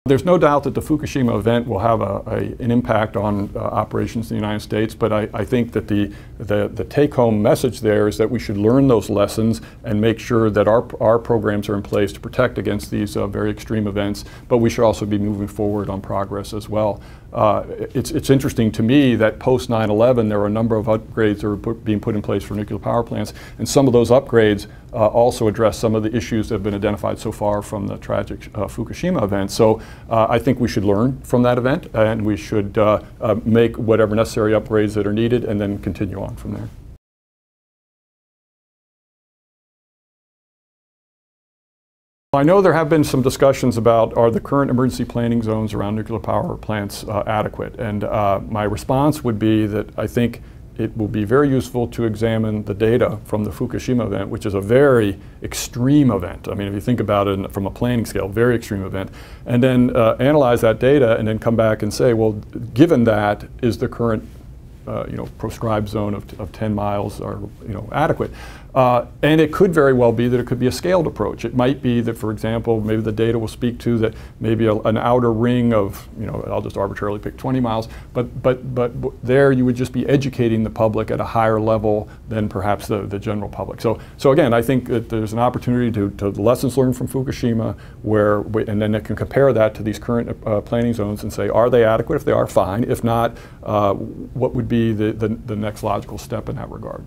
There's no doubt that the Fukushima event will have an impact on operations in the United States, but I think that the take-home message there is that we should learn those lessons and make sure that our programs are in place to protect against these very extreme events, but we should also be moving forward on progress as well. It's interesting to me that post 9/11 there were a number of upgrades that were being put in place for nuclear power plants, and some of those upgrades also address some of the issues that have been identified so far from the tragic Fukushima event. So I think we should learn from that event, and we should make whatever necessary upgrades that are needed and then continue on from there. I know there have been some discussions about are the current emergency planning zones around nuclear power plants adequate, and my response would be that I think it will be very useful to examine the data from the Fukushima event, which is a very extreme event. I mean, if you think about it from a planning scale, very extreme event, and then analyze that data and then come back and say, well, given that, is the current proscribed zone of 10 miles are adequate. And it could very well be that it could be a scaled approach. It might be that, for example, maybe the data will speak to that maybe an outer ring of, I'll just arbitrarily pick 20 miles, but there you would just be educating the public at a higher level than perhaps the general public. So again, I think that there's an opportunity to lessons learned from Fukushima, and then it can compare that to these current planning zones and say, are they adequate? If they are, fine. If not, what would be the next logical step in that regard?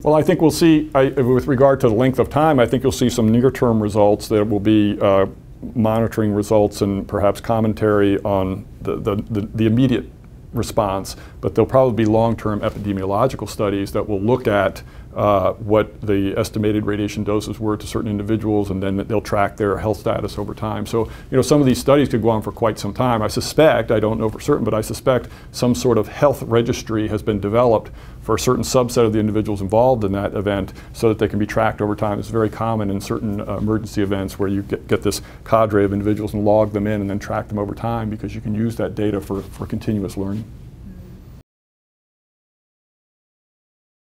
Well, I think we'll see, with regard to the length of time, I think you'll see some near-term results that will be monitoring results and perhaps commentary on the immediate response, but there'll probably be long-term epidemiological studies that will look at what the estimated radiation doses were to certain individuals, and then they'll track their health status over time. So, some of these studies could go on for quite some time. I suspect, I don't know for certain, but I suspect some sort of health registry has been developed for a certain subset of the individuals involved in that event so that they can be tracked over time. It's very common in certain emergency events where you get this cadre of individuals and log them in and then track them over time, because you can use that data for continuous learning.